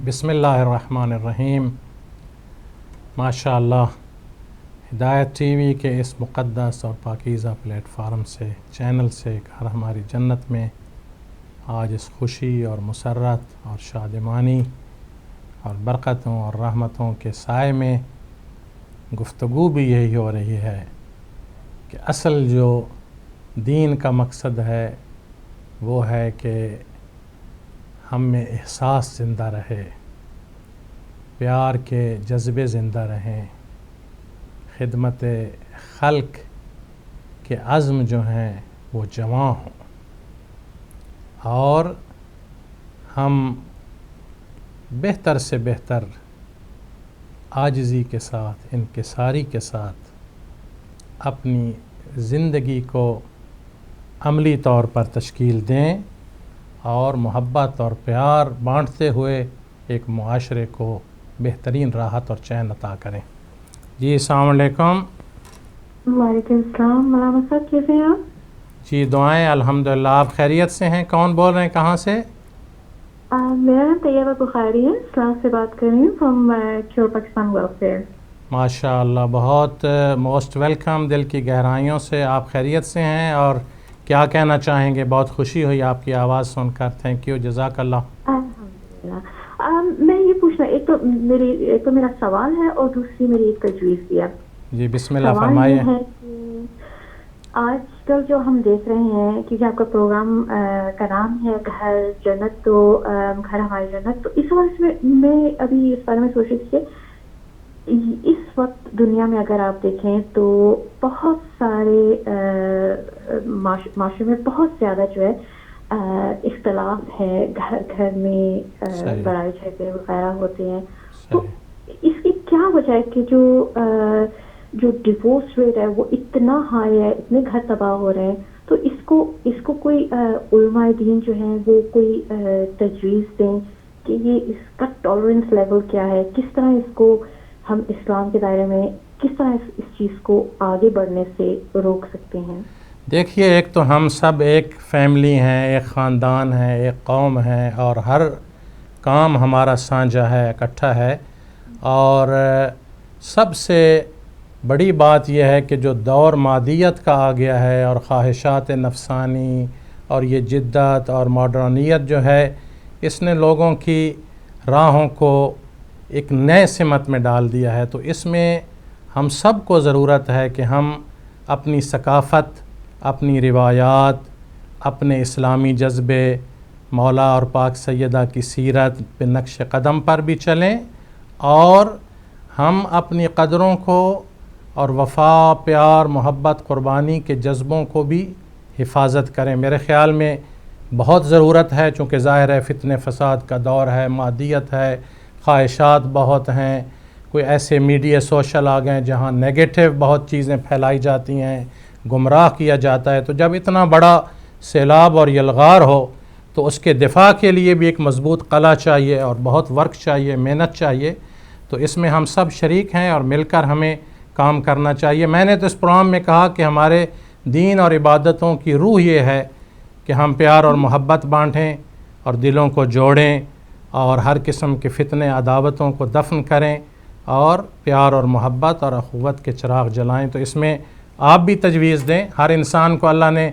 بسم اللہ الرحمن الرحیم. ماشاء اللہ ہدایت ٹی وی کے اس مقدس اور پاکیزہ پلیٹ فارم سے چینل سے گھر ہماری جنت میں آج اس خوشی اور مسرت اور شادمانی اور برکتوں اور رحمتوں کے سائے میں گفتگو بھی یہی ہو رہی ہے کہ اصل جو دین کا مقصد ہے وہ ہے کہ ہم میں احساس زندہ رہے، پیار کے جذبے زندہ رہیں، خدمت خلق کے عزم جو ہیں وہ جواں ہوں، اور ہم بہتر سے بہتر عاجزی کے ساتھ، انکساری کے ساتھ اپنی زندگی کو عملی طور پر تشکیل دیں اور محبت اور پیار بانٹتے ہوئے ایک معاشرے کو بہترین راحت اور چین عطا کریں. جی السلام علیکم. وعلیکم السلام. مولانا صاحب کیسے ہیں آپ؟ جی دعائیں الحمدللہ. آپ خیریت سے ہیں؟ کون بول رہے ہیں؟ کہاں سے؟ میرا نام طیبہ بخاری ہے، اسلام سے بات کر رہی ہوں فرام کیور پاکستان ویلفیئر. ماشاء اللہ، بہت موسٹ ویلکم. دل کی گہرائیوں سے آپ خیریت سے ہیں اور کیا کہنا چاہیں گے؟ بہت خوشی ہوئی آپ کی آواز سن کر. تھینک یو، جزاک اللہ. الحمدللہ. میں یہ پوچھنا، ایک تو میرا سوال ہے اور دوسری میری ایک تجویز بھی ہے. جی بسم اللہ سوال فرمائیے. یہ ہے کہ آج کل جو ہم دیکھ رہے ہیں، کیونکہ آپ کا پروگرام کا نام ہے گھر جنت، تو گھر ہماری جنت، تو اس وقت میں ابھی اس بارے میں سوچ رہی تھی کہ اس وقت دنیا میں اگر آپ دیکھیں تو بہت سارے معاشرے میں بہت زیادہ جو ہے اختلاف ہے، گھر گھر میں لڑائی جھگڑے وغیرہ ہوتے ہیں. تو اس کی کیا وجہ ہے کہ جو ڈیورس ریٹ ہے وہ اتنا ہائی ہے، اتنے گھر تباہ ہو رہے ہیں؟ تو اس کو کوئی علماء دین جو ہیں وہ کوئی تجویز دیں کہ یہ اس کا ٹالرنس لیول کیا ہے، کس طرح اس کو ہم اسلام کے دائرے میں کس طرح اس چیز کو آگے بڑھنے سے روک سکتے ہیں؟ دیکھیے، ایک تو ہم سب ایک فیملی ہیں، ایک خاندان ہے، ایک قوم ہے، اور ہر کام ہمارا سانجہ ہے، اکٹھا ہے. اور سب سے بڑی بات یہ ہے کہ جو دور مادیت کا آ گیا ہے اور خواہشات نفسانی اور یہ جدت اور ماڈرنیت جو ہے، اس نے لوگوں کی راہوں کو ایک نئے سمت میں ڈال دیا ہے. تو اس میں ہم سب کو ضرورت ہے کہ ہم اپنی ثقافت، اپنی روایات، اپنے اسلامی جذبے، مولا اور پاک سیدہ کی سیرت پہ نقش قدم پر بھی چلیں، اور ہم اپنی قدروں کو اور وفا، پیار، محبت، قربانی کے جذبوں کو بھی حفاظت کریں. میرے خیال میں بہت ضرورت ہے، چونکہ ظاہر ہے فتنہ فساد کا دور ہے، مادیت ہے، خواہشات بہت ہیں، کوئی ایسے میڈیا سوشل آ گئے جہاں نیگیٹو بہت چیزیں پھیلائی جاتی ہیں، گمراہ کیا جاتا ہے. تو جب اتنا بڑا سیلاب اور یلغار ہو تو اس کے دفاع کے لیے بھی ایک مضبوط قلعہ چاہیے اور بہت ورک چاہیے، محنت چاہیے. تو اس میں ہم سب شریک ہیں اور مل کر ہمیں کام کرنا چاہیے. میں نے تو اس پروگرام میں کہا کہ ہمارے دین اور عبادتوں کی روح یہ ہے کہ ہم پیار اور محبت بانٹیں اور دلوں کو جوڑیں اور ہر قسم کے فتنے، عداوتوں کو دفن کریں اور پیار اور محبت اور اخوت کے چراغ جلائیں. تو اس میں آپ بھی تجویز دیں. ہر انسان کو اللہ نے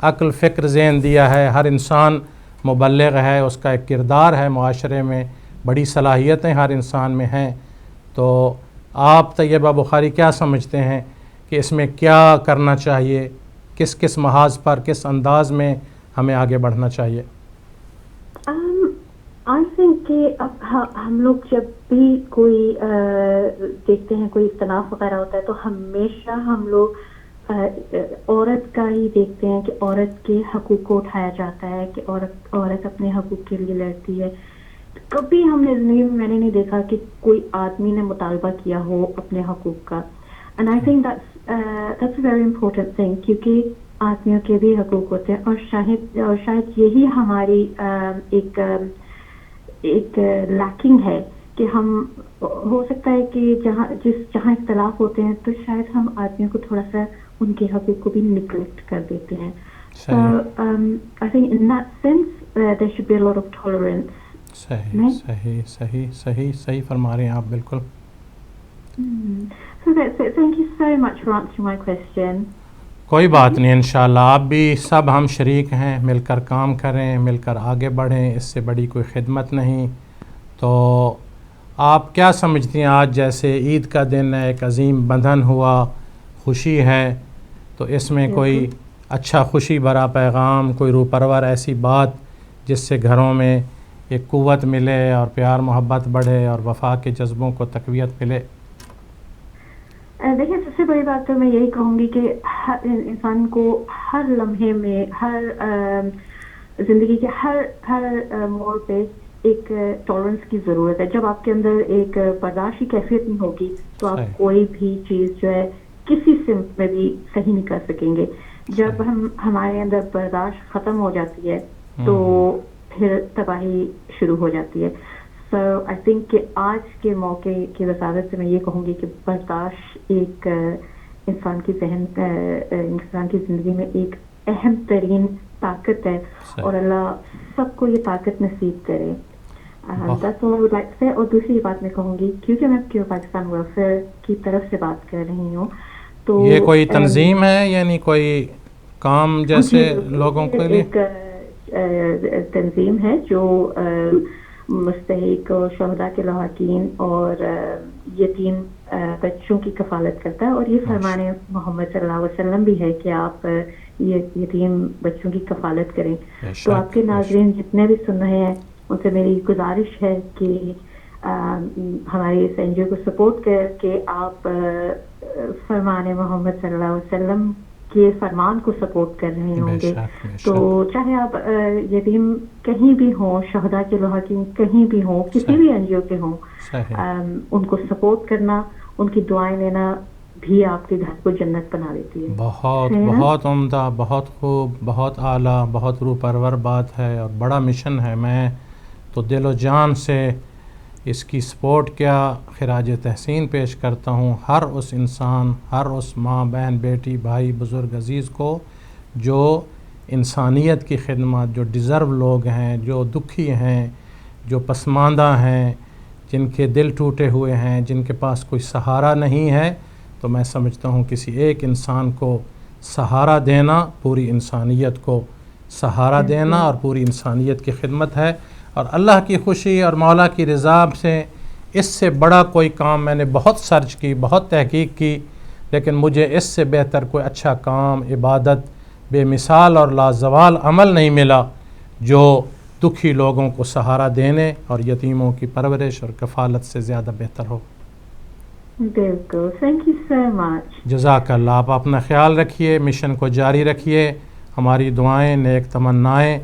عقل، فکر، ذہن دیا ہے، ہر انسان مبلغ ہے، اس کا ایک کردار ہے معاشرے میں، بڑی صلاحیتیں ہر انسان میں ہیں. تو آپ طیبہ بخاری کیا سمجھتے ہیں کہ اس میں کیا کرنا چاہیے؟ کس محاذ پر، کس انداز میں ہمیں آگے بڑھنا چاہیے؟ آئی تھنک کہ اب ہم لوگ جب بھی کوئی دیکھتے ہیں کوئی اختلاف وغیرہ ہوتا ہے تو ہمیشہ ہم لوگ عورت کا ہی دیکھتے ہیں کہ عورت کے حقوق کو اٹھایا جاتا ہے، کہ عورت اپنے حقوق کے لیے لڑتی ہے. کبھی ہم نے زندگی میں نے نہیں دیکھا کہ کوئی آدمی نے مطالبہ کیا ہو اپنے حقوق کا. And I think that's a very important thing، کیونکہ آدمیوں کے بھی حقوق ہوتے ہیں، اور شاید یہی ہماری ایک لیکنگ ہے کہ ہم، ہو سکتا ہے کہ جہاں اختلاف ہوتے ہیں تو شاید ہم آدمیوں کو تھوڑا سا ان کے حقوق کو بھی نیگلیکٹ کر دیتے ہیں. So I think in that sense there should be a lot of tolerance صحیح صحیح صحیح صحیح صحیح فرما رہے ہیں آپ بالکل. So that's it. Thank you so much for answering my question. کوئی بات نہیں، انشاءاللہ آپ بھی سب ہم شریک ہیں، مل کر کام کریں، مل کر آگے بڑھیں، اس سے بڑی کوئی خدمت نہیں. تو آپ کیا سمجھتی ہیں آج جیسے عید کا دن ہے، ایک عظیم بندھن ہوا، خوشی ہے، تو اس میں کوئی اچھا خوشی بھرا پیغام، کوئی روح پرور ایسی بات جس سے گھروں میں ایک قوت ملے اور پیار محبت بڑھے اور وفا کے جذبوں کو تقویت ملے؟ دیکھیے، سب سے بڑی بات تو میں یہی کہوں گی کہ ہر انسان کو ہر لمحے میں، ہر زندگی کے ہر موڑ پہ ایک ٹالرنس کی ضرورت ہے. جب آپ کے اندر ایک برداشت کی کیفیت نہیں ہوگی تو آپ کوئی بھی چیز جو ہے کسی سمت میں بھی صحیح نہیں کر سکیں گے. جب ہمارے اندر برداشت ختم ہو جاتی ہے تو پھر تباہی شروع ہو جاتی ہے. سو آئی تھنک کہ آج کے موقع کی وسادت سے میں یہ کہوں گی کہ برداشت ایک انسان کی زندگی میں ایک اہم ترین طاقت ہے، اور اللہ سب کو یہ طاقت نصیب کرے. اور دوسری بات میں کہوں گی، کیونکہ میں پیور پاکستان ویلفیئر کی طرف سے بات کر رہی ہوں، تو یہ کوئی تنظیم ہے، یعنی کوئی کام جیسے لوگوں کے لیے ایک تنظیم ہے جو مستحق اور شہداء کے لواحقین اور یتیم بچوں کی کفالت کرتا ہے. اور یہ فرمان محمد صلی اللہ علیہ وسلم بھی ہے کہ آپ یتیم بچوں کی کفالت کریں. تو آپ کے ناظرین جتنے بھی سن رہے ہیں ان سے میری گزارش ہے کہ ہمارے اس این جی او کو سپورٹ کر کے آپ فرمان محمد صلی اللہ علیہ وسلم کے فرمان کو سپورٹ کر رہے ہوں گے. تو چاہے آپ یتیم کہیں بھی ہوں، شہداء کے لواحقین کہیں بھی ہوں، کسی بھی این جی او کے ہوں، ان کو سپورٹ کرنا، ان کی دعائیں لینا بھی آپ کے گھر کو جنت بنا دیتی ہے. بہت بہت عمدہ، بہت خوب، بہت اعلیٰ، بہت روح پرور بات ہے اور بڑا مشن ہے. میں تو دل و جان سے اس کی سپورٹ کیا خراج تحسین پیش کرتا ہوں ہر اس انسان، ہر اس ماں، بہن، بیٹی، بھائی، بزرگ، عزیز کو جو انسانیت کی خدمت، جو ڈیزرو لوگ ہیں، جو دکھی ہیں، جو پسماندہ ہیں، جن کے دل ٹوٹے ہوئے ہیں، جن کے پاس کوئی سہارا نہیں ہے. تو میں سمجھتا ہوں کسی ایک انسان کو سہارا دینا پوری انسانیت کو سہارا دینا اور پوری انسانیت کی خدمت ہے. اور اللہ کی خوشی اور مولا کی رضا سے اس سے بڑا کوئی کام، میں نے بہت سرچ کی، بہت تحقیق کی، لیکن مجھے اس سے بہتر کوئی اچھا کام، عبادت، بے مثال اور لازوال عمل نہیں ملا جو دکھی لوگوں کو سہارا دینے اور یتیموں کی پرورش اور کفالت سے زیادہ بہتر ہو. بالکل، تھینک یو سو مچ. جزاک اللہ. آپ اپنا خیال رکھیے، مشن کو جاری رکھیے. ہماری دعائیں، نیک تمنائیں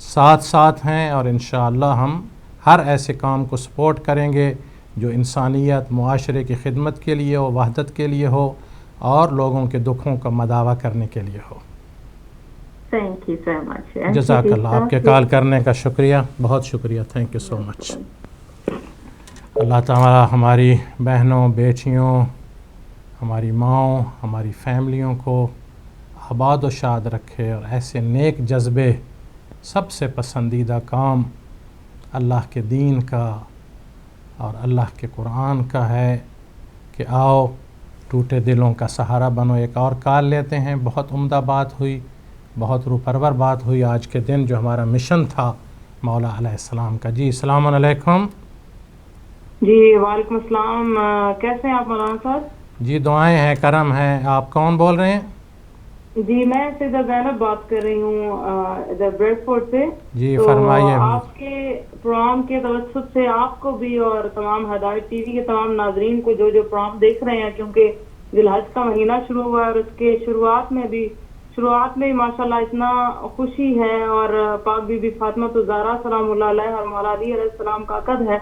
ساتھ ساتھ ہیں، اور انشاءاللہ ہم ہر ایسے کام کو سپورٹ کریں گے جو انسانیت، معاشرے کی خدمت کے لیے ہو، وحدت کے لیے ہو اور لوگوں کے دکھوں کا مداوع کرنے کے لیے ہو. Thank you so much. جزاک اللہ. آپ کے کال کرنے کا شکریہ، بہت شکریہ. تھینک یو سو مچ. اللہ تعالیٰ ہماری بہنوں، بیٹیوں، ہماری ماؤں، ہماری فیملیوں کو آباد و شاد رکھے، اور ایسے نیک جذبے، سب سے پسندیدہ کام اللہ کے دین کا اور اللہ کے قرآن کا ہے کہ آؤ ٹوٹے دلوں کا سہارا بنو. ایک اور کال لیتے ہیں. بہت عمدہ بات ہوئی، بہت روح پرور بات ہوئی آج کے دن، جو ہمارا مشن تھا مولا علیہ السلام کا. جی السلام علیکم. جی وعلیکم السلام. کیسے ہیں آپ مولانا صاحب؟ جی دعائیں ہیں، کرم ہے. آپ کون بول رہے ہیں؟ جی میں سیدہ زینب بات کر رہی ہوں ادھر بریڈ فورڈ سے. جی فرمائیے. آپ کے پروگرام کے توسط سے آپ کو بھی اور تمام ہدایت ٹی وی کے تمام ناظرین کو جو پروگرام دیکھ رہے ہیں، کیونکہ ذی الحج کا مہینہ شروع ہوا ہے اور اس کے شروعات میں ماشاءاللہ اتنا خوشی ہے، اور پاک بی بی فاطمہ الزہرا سلام اللہ علیہ اور مولا علی علیہ السلام کا عقد ہے،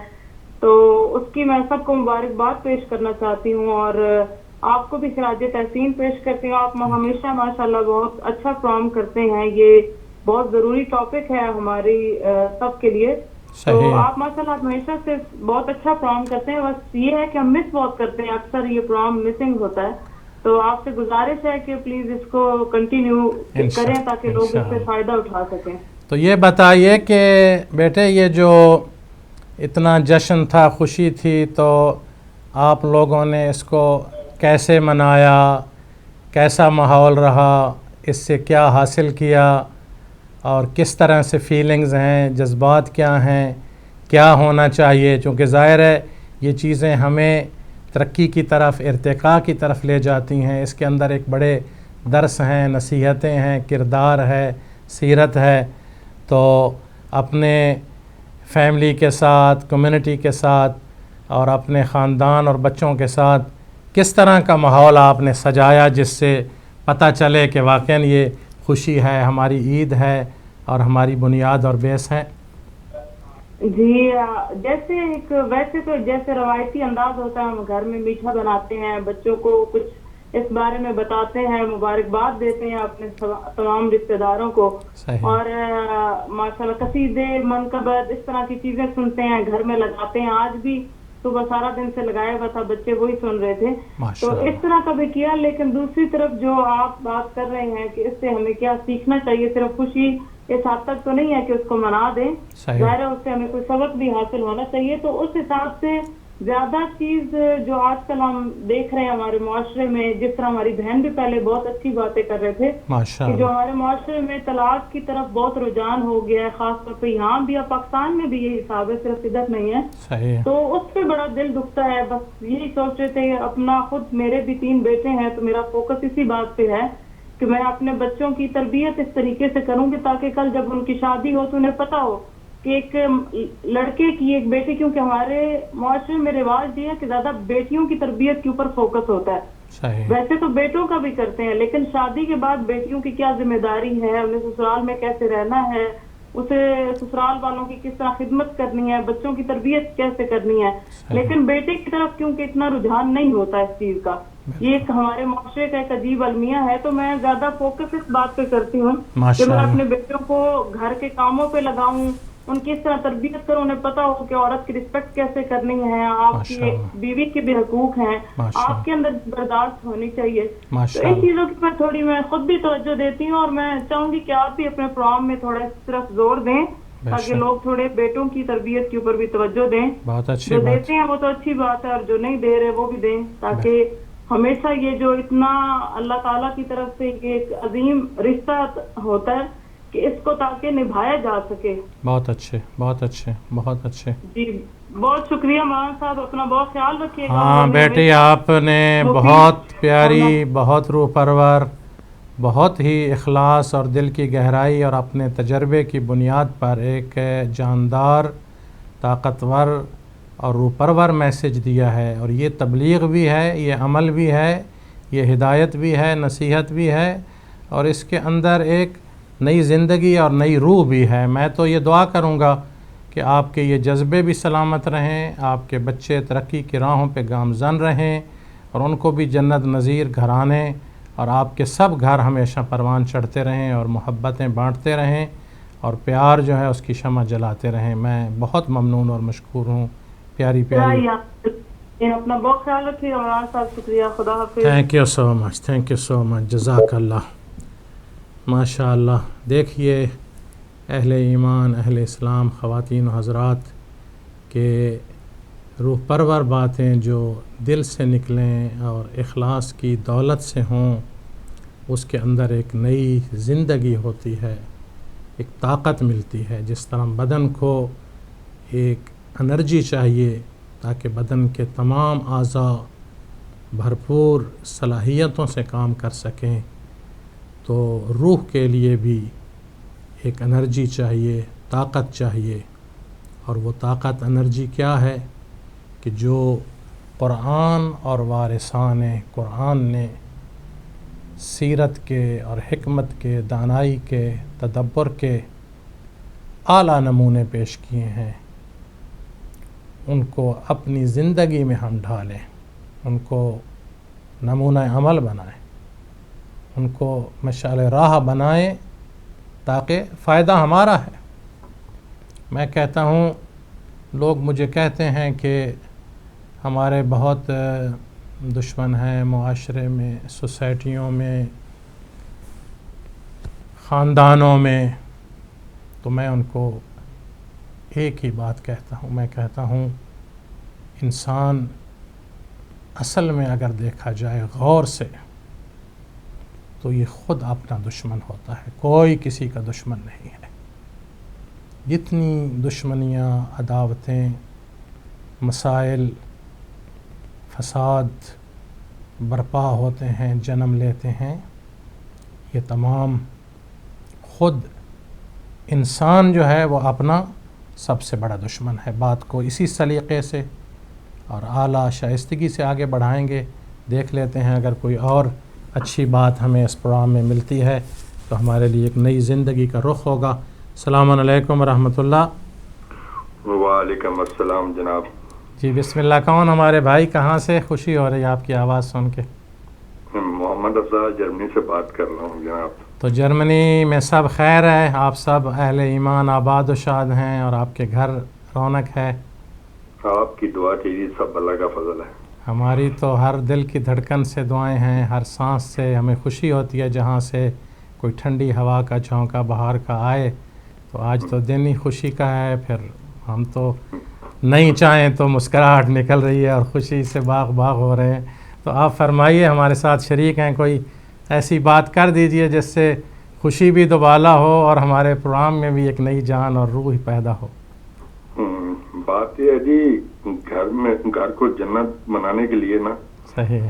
تو اس کی میں سب کو مبارکباد پیش کرنا چاہتی ہوں اور آپ کو بھی خراج تحسین پیش کرتی ہوں. آپ ہمیشہ ماشاءاللہ بہت اچھا پروگرام کرتے ہیں. یہ بہت ضروری ٹاپک ہے ہماری سب کے لیے. تو آپ ماشاءاللہ ہمیشہ سے بہت اچھا پروگرام کرتے ہیں. بس یہ ہے کہ ہم مس بہت کرتے ہیں، اکثر یہ پروگرام مسنگ ہوتا ہے. تو آپ سے گزارش ہے کہ پلیز اس کو کنٹینیو کریں تاکہ لوگ اس سے فائدہ اٹھا سکیں. تو یہ بتائیے کہ بیٹے، یہ جو اتنا جشن تھا, خوشی تھی, تو آپ لوگوں نے اس کو کیسے منایا, کیسا ماحول رہا, اس سے کیا حاصل کیا, اور کس طرح سے فیلنگز ہیں, جذبات کیا ہیں, کیا ہونا چاہیے؟ چونکہ ظاہر ہے یہ چیزیں ہمیں ترقی کی طرف, ارتقاء کی طرف لے جاتی ہیں. اس کے اندر ایک بڑے درس ہیں, نصیحتیں ہیں, کردار ہے, سیرت ہے. تو اپنے فیملی کے ساتھ, کمیونٹی کے ساتھ, اور اپنے خاندان اور بچوں کے ساتھ کس طرح کا ماحول آپ نے سجایا جس سے پتہ چلے کہ واقعاً یہ خوشی ہے, ہماری عید ہے اور ہماری بنیاد اور بیس ہے؟ جی جیسے ویسے تو جیسے روایتی انداز ہوتا ہے, ہم گھر میں میٹھا بناتے ہیں, بچوں کو کچھ اس بارے میں بتاتے ہیں, مبارکباد دیتے ہیں اپنے تمام رشتہ داروں کو, اور ماشاءاللہ قصیدے, منقبت, اس طرح کی چیزیں سنتے ہیں, گھر میں لگاتے ہیں. آج بھی صبح سارا دن سے لگایا ہوا تھا, بچے وہی سن رہے تھے. تو اس طرح کا بھی کیا. لیکن دوسری طرف جو آپ بات کر رہے ہیں کہ اس سے ہمیں کیا سیکھنا چاہیے, صرف خوشی اس حد تک تو نہیں ہے کہ اس کو منا دیں, ظاہر ہے اس سے ہمیں کوئی سبق بھی حاصل ہونا چاہیے. تو اس حساب سے زیادہ چیز جو آج کل ہم دیکھ رہے ہیں ہمارے معاشرے میں, جس طرح ہماری بہن بھی پہلے بہت اچھی باتیں کر رہے تھے کہ جو ہمارے معاشرے میں طلاق کی طرف بہت رجحان ہو گیا ہے, خاص طور پہ یہاں بھی, اور پاکستان میں بھی یہی حساب ہے, صرف ادھر نہیں ہے. تو اس پہ بڑا دل دکھتا ہے. بس یہی سوچ رہے تھے اپنا, خود میرے بھی 3 بیٹے ہیں, تو میرا فوکس اسی بات پہ ہے کہ میں اپنے بچوں کی تربیت اس طریقے سے کروں گی تاکہ کل جب ان کی شادی ہو تو انہیں پتہ ہو کہ ایک لڑکے کی ایک بیٹی, کیونکہ ہمارے معاشرے میں رواج یہ ہے کہ زیادہ بیٹیوں کی تربیت کے اوپر فوکس ہوتا ہے. ویسے تو بیٹوں کا بھی کرتے ہیں, لیکن شادی کے بعد بیٹیوں کی کیا ذمہ داری ہے, انہیں سسرال میں کیسے رہنا ہے, اسے سسرال والوں کی کس طرح خدمت کرنی ہے, بچوں کی تربیت کیسے کرنی ہے. لیکن بیٹے کی طرف کیونکہ اتنا رجحان نہیں ہوتا اس چیز کا, یہ ایک ہمارے معاشرے کا ایک عجیب المیہ ہے. تو میں زیادہ فوکس اس بات پہ کرتی ہوں کہ میں اپنے بیٹوں کو گھر کے کاموں پہ لگاؤں, ان کی اس طرح تربیت کروں, انہیں پتا ہو کہ عورت کی رسپیکٹ کیسے کرنی ہے, آپ کی بیوی کے بھی حقوق ہیں, آپ کے اندر برداشت ہونی چاہیے. تو ان چیزوں کی میں خود بھی توجہ دیتی ہوں, اور میں چاہوں گی کہ آپ بھی اپنے پروگرام میں تھوڑا اس طرف زور دیں تاکہ لوگ تھوڑے بیٹوں کی تربیت کے اوپر بھی توجہ دیں. جو دیتے ہیں وہ تو اچھی بات ہے, اور جو نہیں دے رہے وہ بھی دیں, تاکہ ہمیشہ یہ جو اتنا اللہ تعالیٰ کی طرف سے ایک عظیم رشتہ ہوتا ہے کہ اس کو تاکہ نبھایا جا سکے. بہت اچھے, بہت اچھے, بہت اچھے. جی بہت شکریہ مولانا صاحب, اپنا بہت خیال رکھیے گا. ہاں بیٹی, آپ نے بہت پیاری, بہت روح پرور, بہت ہی اخلاص اور دل کی گہرائی اور اپنے تجربے کی بنیاد پر ایک جاندار, طاقتور اور روح پرور میسج دیا ہے. اور یہ تبلیغ بھی ہے, یہ عمل بھی ہے, یہ ہدایت بھی ہے, نصیحت بھی ہے, اور اس کے اندر ایک نئی زندگی اور نئی روح بھی ہے. میں تو یہ دعا کروں گا کہ آپ کے یہ جذبے بھی سلامت رہیں, آپ کے بچے ترقی کی راہوں پہ گامزن رہیں, اور ان کو بھی جنت نظیر گھرانے اور آپ کے سب گھر ہمیشہ پروان چڑھتے رہیں, اور محبتیں بانٹتے رہیں, اور پیار جو ہے اس کی شمع جلاتے رہیں. میں بہت ممنون اور مشکور ہوں. پیاری پیاری, اپنا بہت خیال رکھیے مولانا صاحب. شکریہ, خدا حافظ. Thank you so much, thank you so much, جزاک اللہ. ماشاء اللہ. دیکھیے اہل ایمان, اہل اسلام, خواتین و حضرات, کہ روح پرور باتیں جو دل سے نکلیں اور اخلاص کی دولت سے ہوں, اس کے اندر ایک نئی زندگی ہوتی ہے, ایک طاقت ملتی ہے. جس طرح بدن کو ایک انرجی چاہیے تاکہ بدن کے تمام اعضاء بھرپور صلاحیتوں سے کام کر سکیں, تو روح کے لیے بھی ایک انرجی چاہیے, طاقت چاہیے. اور وہ طاقت, انرجی کیا ہے کہ جو قرآن اور وارثان قرآن نے سیرت کے اور حکمت کے, دانائی کے, تدبر کے اعلیٰ نمونے پیش کیے ہیں, ان کو اپنی زندگی میں ہم ڈھالیں, ان کو نمونہ عمل بنائیں, ان کو مشعل راہ بنائیں, تاکہ فائدہ ہمارا ہے. میں کہتا ہوں, لوگ مجھے کہتے ہیں کہ ہمارے بہت دشمن ہیں معاشرے میں, سوسائٹیوں میں, خاندانوں میں. تو میں ان کو ایک ہی بات کہتا ہوں، میں کہتا ہوں انسان اصل میں اگر دیکھا جائے غور سے تو یہ خود اپنا دشمن ہوتا ہے، کوئی کسی کا دشمن نہیں ہے۔ جتنی دشمنیاں، عداوتیں، مسائل، فساد برپا ہوتے ہیں، جنم لیتے ہیں، یہ تمام خود انسان جو ہے وہ اپنا سب سے بڑا دشمن ہے۔ بات کو اسی سلیقے سے اور اعلیٰ شائستگی سے آگے بڑھائیں گے۔ دیکھ لیتے ہیں اگر کوئی اور اچھی بات ہمیں اس پروگرام میں ملتی ہے تو ہمارے لیے ایک نئی زندگی کا رخ ہوگا۔ السلام علیکم ورحمۃ اللہ۔ وعلیکم السلام جناب۔ جی بسم اللہ، کون ہمارے بھائی، کہاں سے؟ خوشی ہو رہی ہے آپ کی آواز سن کے۔ محمد افضل جرمنی سے بات کر رہا ہوں جناب۔ تو جرمنی میں سب خیر ہے؟ آپ سب اہل ایمان آباد و شاد ہیں اور آپ کے گھر رونق ہے؟ آپ کی دعا چاہیے، سب اللہ کا فضل ہے۔ ہماری تو ہر دل کی دھڑکن سے دعائیں ہیں، ہر سانس سے ہمیں خوشی ہوتی ہے جہاں سے کوئی ٹھنڈی ہوا کا جھونکا بہار کا آئے۔ تو آج تو دن ہی خوشی کا ہے، پھر ہم تو نہیں چاہیں تو مسکراہٹ نکل رہی ہے اور خوشی سے باغ باغ ہو رہے ہیں۔ تو آپ فرمائیے، ہمارے ساتھ شریک ہیں، کوئی ایسی بات کر دیجئے جس سے خوشی بھی دوبالا ہو اور ہمارے پروگرام میں بھی ایک نئی جان اور روح پیدا ہو۔ بات یہ ہے جی، گھر کو جنت بنانے کے لیے نا، صحیح،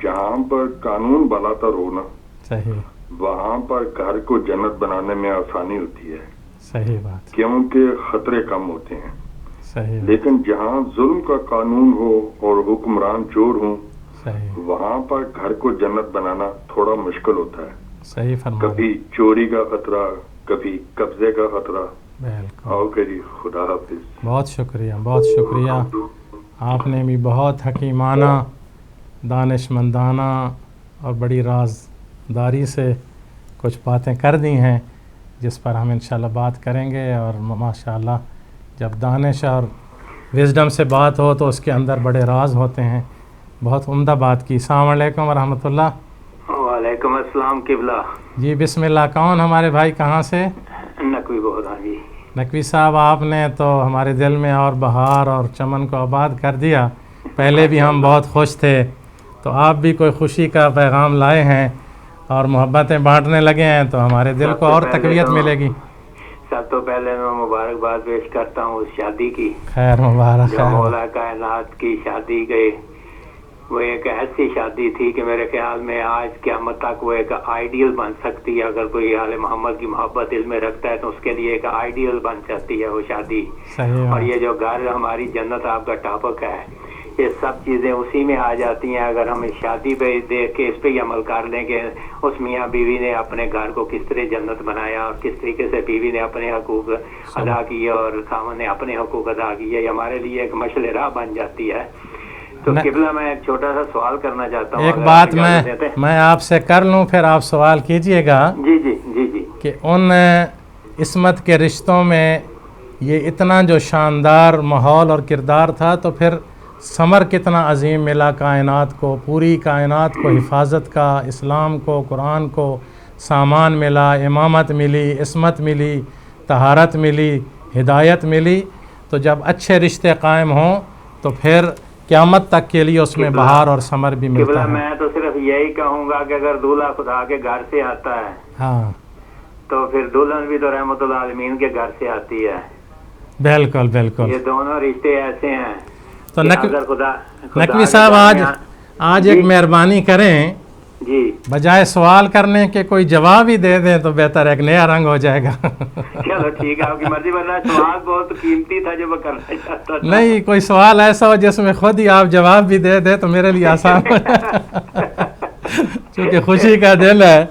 جہاں پر قانون بھلا تر ہو نا، صحیح، وہاں پر گھر کو جنت بنانے میں آسانی ہوتی ہے، صحیح بات، کیونکہ خطرے کم ہوتے ہیں۔ صحیح، لیکن جہاں ظلم کا قانون ہو اور حکمران چور ہوں، صحیح، وہاں پر گھر کو جنت بنانا تھوڑا مشکل ہوتا ہے۔ صحیح فرما، کبھی چوری کا خطرہ، کبھی قبضے کا خطرہ۔ بالکل۔ اوکے جی، خدا حافظ۔ بہت شکریہ، بہت شکریہ۔ آپ نے بھی بہت حکیمانہ، دانش مندانہ اور بڑی رازداری سے کچھ باتیں کر دی ہیں جس پر ہم انشاءاللہ بات کریں گے۔ اور ماشاءاللہ جب دانش اور وزڈم سے بات ہو تو اس کے اندر بڑے راز ہوتے ہیں۔ بہت عمدہ بات کی۔ السلام علیکم ورحمۃ اللہ۔ وعلیکم السلام قبلہ۔ جی بسم اللہ، کون ہمارے بھائی، کہاں سے؟ نقوی بول رہا جی۔ نقوی صاحب، آپ نے تو ہمارے دل میں اور بہار اور چمن کو آباد کر دیا۔ پہلے بھی ہم بہت خوش تھے، تو آپ بھی کوئی خوشی کا پیغام لائے ہیں اور محبتیں بانٹنے لگے ہیں تو ہمارے دل کو اور تقویت ملے گی۔ سب تو پہلے میں مبارکباد پیش کرتا ہوں اس شادی کی، خیر مبارک جو ہے۔ مولا کائنات کی شادی گئی، وہ ایک ایسی شادی تھی کہ میرے خیال میں آج قیامت تک وہ ایک آئیڈیل بن سکتی ہے۔ اگر کوئی آل محمد کی محبت دل میں رکھتا ہے تو اس کے لیے ایک آئیڈیل بن سکتی ہے وہ شادی۔ صحیح اور ہے۔ یہ جو گھر ہماری جنت آپ کا ٹاپک ہے، یہ سب چیزیں اسی میں آ جاتی ہیں اگر ہم شادی پہ دیکھ کے اس پہ ہی عمل کر لیں کہ اس میاں بیوی نے اپنے گھر کو کس طرح جنت بنایا اور کس طریقے سے بیوی نے اپنے حقوق ادا کیے اور خاوند نے اپنے حقوق ادا کیے، یہ ہمارے لیے ایک مشعل راہ بن جاتی ہے۔ تو قبلہ میں ایک چھوٹا سا سوال کرنا چاہتا ہوں، ایک اگر بات آپ اجازت دیتے ہیں۔ میں آپ سے کر لوں، پھر آپ سوال کیجئے گا جی جی جی جی۔ کہ ان عصمت کے رشتوں میں یہ اتنا جو شاندار ماحول اور کردار تھا، تو پھر ثمر کتنا عظیم ملا کائنات کو، پوری کائنات کو حفاظت کا، اسلام کو، قرآن کو سامان ملا، امامت ملی، عصمت ملی، طہارت ملی، ہدایت ملی۔ تو جب اچھے رشتے قائم ہوں تو پھر قیامت تک کے لیے اس میں بہار اور ثمر بھی قبلہ ملتا ہے۔ میں تو صرف یہی کہوں گا کہ اگر دولہا خدا کے گھر سے آتا ہے ہاں تو پھر دلہن بھی تو رحمت اللہ عالمین کے گھر سے آتی ہے۔ بالکل بالکل۔ یہ دونوں رشتے ایسے ہیں تو کہ اگر خدا نقوی کے صاحب گھر میں آج جی ایک مہربانی کریں، جی بجائے سوال کرنے کے کوئی جواب ہی دے دیں تو بہتر، ایک نیا رنگ ہو جائے گا۔ چلو ٹھیک ہے، آپ کی مرضی، ورنہ سوال بہت قیمتی تھا جو میں کرنا چاہتا تھا۔ نہیں، کوئی سوال ایسا ہو جس میں خود ہی آپ جواب بھی دے دیں تو میرے لیے آسان ہو جائے، چونکہ خوشی کا دن ہے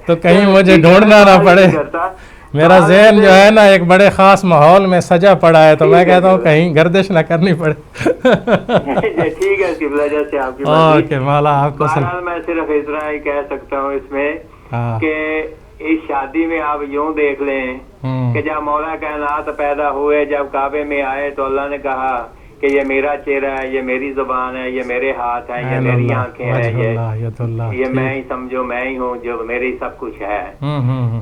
تو کہیں مجھے ڈھونڈنا نہ پڑے۔ میرا ذہن جو ہے نا ایک بڑے خاص ماحول میں سجا پڑا ہے، تو میں کہتا ہوں کہیں گردش نہ کرنی پڑے۔ ٹھیک ہے قبلہ، جیسے آپ کی اوکے مولا، آپ کو بہرحال میں صرف اتنا ہی کہہ سکتا ہوں اس میں کہ اس شادی میں آپ یوں دیکھ لیں کہ جب مولا کائنات پیدا ہوئے، جب کعبے میں آئے تو اللہ نے کہا کہ یہ میرا چہرہ ہے، یہ میری زبان ہے، یہ میرے ہاتھ ہیں، یہ میری آنکھیں ہیں، یہ میں ہی سمجھو میں ہی ہوں جو میری سب کچھ ہے.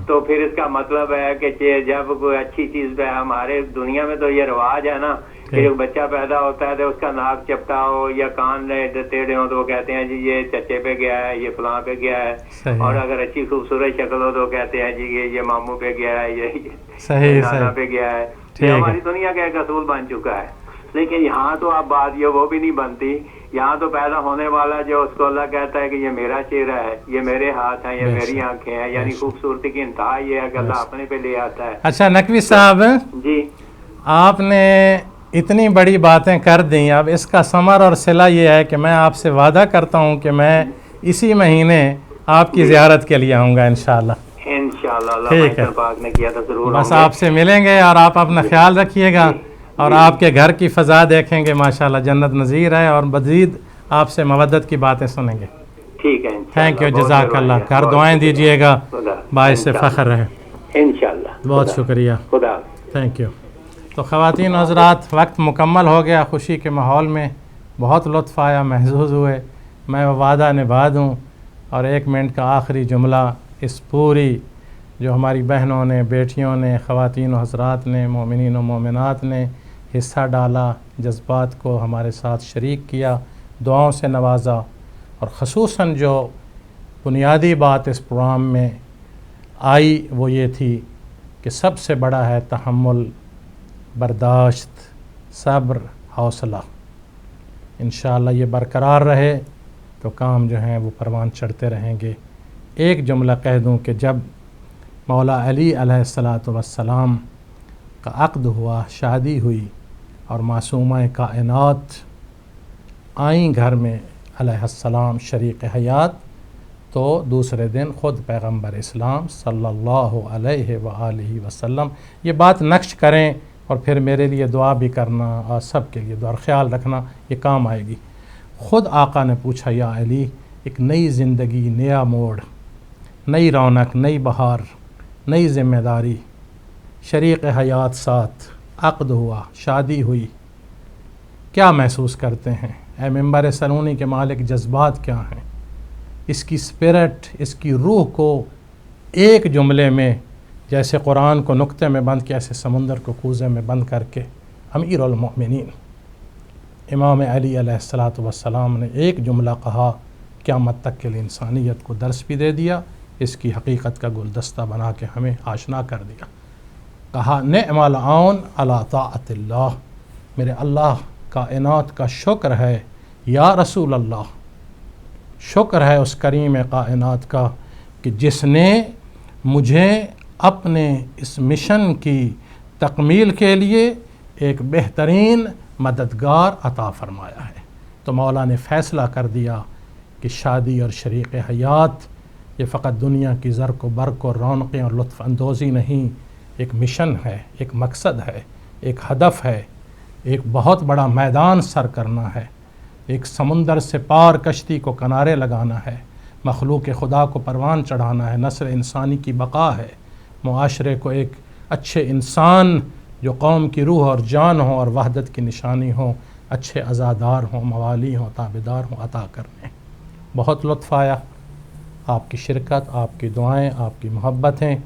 تو پھر اس کا مطلب ہے کہ جب کوئی اچھی چیز پہ ہمارے دنیا میں تو یہ رواج ہے نا کہ جب بچہ پیدا ہوتا ہے تو اس کا ناک چپٹا ہو یا کان ٹیڑھے ہوں تو وہ کہتے ہیں جی یہ چچے پہ گیا ہے، یہ فلاں پہ گیا ہے. اور اگر اچھی خوبصورت شکل ہو تو کہتے ہیں جی یہ ماموں پہ گیا ہے، یہ نانا پہ گیا ہے. یہ ہماری دنیا کا ایک اصول بن چکا ہے. لیکن یہاں تو اب بات یہ وہ بھی نہیں بنتی. یہاں تو پیدا ہونے والا جو اس کو اللہ کہتا ہے کہ یہ میرا چہرہ ہے، یہ میرے ہاتھ ہیں، یہ میری آنکھیں ہیں. یعنی خوبصورتی کی انتہا یہ ہے کہ اللہ اپنے پہ لے آتا ہے. اچھا نقوی صاحب جی، آپ نے اتنی بڑی باتیں کر دیں. اب اس کا ثمر اور صلہ یہ ہے کہ میں آپ سے وعدہ کرتا ہوں کہ میں اسی مہینے آپ کی زیارت کے لیے آؤں گا انشاءاللہ. انشاءاللہ ٹھیک ہے، اللہ پاک نے کیا تھا ضرور بس آپ سے ملیں گے اور آپ اپنا خیال رکھیے گا اور آپ کے گھر کی فضا دیکھیں گے ماشاءاللہ جنت نظیر ہے اور مزید آپ سے مودت کی باتیں سنیں گے. ٹھیک ہے. تھینک یو، جزاک اللہ. گھر دعائیں دیجئے گا، باعث فخر رہے. انشاءاللہ. بہت شکریہ. خدا. Thank you. تو خواتین و حضرات وقت مکمل ہو گیا. خوشی کے ماحول میں بہت لطف آیا، محظوظ ہوئے. میں وہ وعدہ نبھا دوں اور 1 منٹ کا آخری جملہ اس پوری جو ہماری بہنوں نے، بیٹیوں نے، خواتین و حضرات نے، مومنین و مومنات نے حصہ ڈالا، جذبات کو ہمارے ساتھ شریک کیا، دعاؤں سے نوازا، اور خصوصاً جو بنیادی بات اس پروگرام میں آئی وہ یہ تھی کہ سب سے بڑا ہے تحمل، برداشت، صبر، حوصلہ. انشاءاللہ یہ برقرار رہے تو کام جو ہیں وہ پروان چڑھتے رہیں گے. ایک جملہ کہہ دوں کہ جب مولا علی علیہ السلام کا عقد ہوا، شادی ہوئی اور معصومہ کائنات آئیں گھر میں علیہ السلام شریک حیات، تو دوسرے دن خود پیغمبر اسلام صلی اللہ علیہ وآلہ وسلم، یہ بات نقش کریں اور پھر میرے لیے دعا بھی کرنا اور سب کے لیے دعا، اور خیال رکھنا یہ کام آئے گی. خود آقا نے پوچھا یا علی ایک نئی زندگی، نیا موڑ، نئی رونق، نئی بہار، نئی ذمہ داری، شریک حیات ساتھ، عقد ہوا، شادی ہوئی، کیا محسوس کرتے ہیں؟ اے منبر سرونی کے مالک جذبات کیا ہیں؟ اس کی اسپرٹ، اس کی روح کو ایک جملے میں جیسے قرآن کو نقطے میں بند کیا، ایسے سمندر کو کوزے میں بند کر کے امیر المؤمنین امام علی علیہ السلام نے ایک جملہ کہا، قیامت تک کے لیے انسانیت کو درس بھی دے دیا، اس کی حقیقت کا گلدستہ بنا کے ہمیں آشنا کر دیا. کہا نعم العون علی طاعت اللہ، میرے اللہ کائنات کا شکر ہے یا رسول اللہ، شکر ہے اس کریم کائنات کا کہ جس نے مجھے اپنے اس مشن کی تکمیل کے لیے ایک بہترین مددگار عطا فرمایا ہے. تو مولا نے فیصلہ کر دیا کہ شادی اور شریک حیات یہ فقط دنیا کی زرق و برق اور رونقیں اور لطف اندوزی نہیں، ایک مشن ہے، ایک مقصد ہے، ایک ہدف ہے، ایک بہت بڑا میدان سر کرنا ہے، ایک سمندر سے پار کشتی کو کنارے لگانا ہے، مخلوق خدا کو پروان چڑھانا ہے، نسل انسانی کی بقا ہے، معاشرے کو ایک اچھے انسان جو قوم کی روح اور جان ہوں اور وحدت کی نشانی ہوں، اچھے عزادار ہوں، موالی ہوں، تابعدار ہوں، عطا کرنے. بہت لطف آیا آپ کی شرکت، آپ کی دعائیں، آپ کی محبتیں.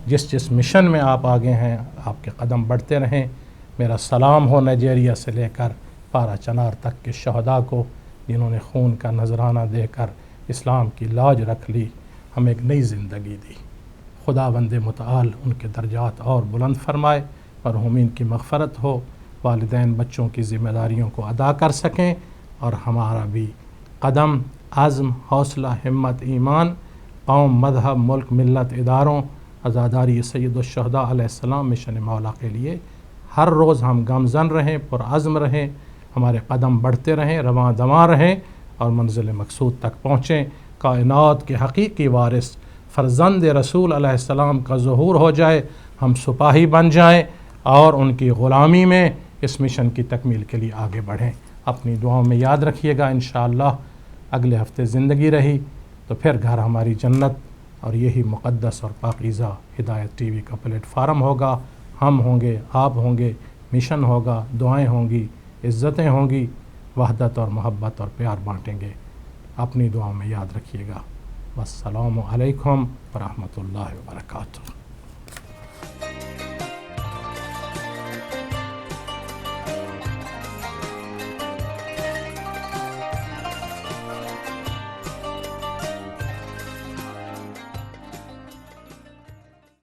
جس مشن میں آپ آگے ہیں آپ کے قدم بڑھتے رہیں. میرا سلام ہو نائجیریا سے لے کر پارا چنار تک کے شہداء کو جنہوں نے خون کا نذرانہ دے کر اسلام کی لاج رکھ لی، ہمیں ایک نئی زندگی دی. خدا بند متعال ان کے درجات اور بلند فرمائے، مرحومین کی مغفرت ہو، والدین بچوں کی ذمہ داریوں کو ادا کر سکیں، اور ہمارا بھی قدم، عزم، حوصلہ، ہمت، ایمان قوم، مذہب، ملک، ملت، اداروں، عزاداری سید الشہداء علیہ السلام مشن مولا کے لیے ہر روز ہم گامزن رہیں، پرعزم رہیں، ہمارے قدم بڑھتے رہیں، رواں دواں رہیں اور منزل مقصود تک پہنچیں. کائنات کے حقیقی وارث فرزند رسول علیہ السلام کا ظہور ہو جائے، ہم سپاہی بن جائیں اور ان کی غلامی میں اس مشن کی تکمیل کے لیے آگے بڑھیں. اپنی دعاؤں میں یاد رکھیے گا. انشاءاللہ اگلے ہفتے زندگی رہی تو پھر گھر ہماری جنت، اور یہی مقدس اور پاکیزہ ہدایت ٹی وی کا پلیٹ فارم ہوگا. ہم ہوں گے، آپ ہوں گے، مشن ہوگا، دعائیں ہوں گی، عزتیں ہوں گی، وحدت اور محبت اور پیار بانٹیں گے. اپنی دعاؤں میں یاد رکھیے گا. والسلام علیکم ورحمۃ اللہ وبرکاتہ.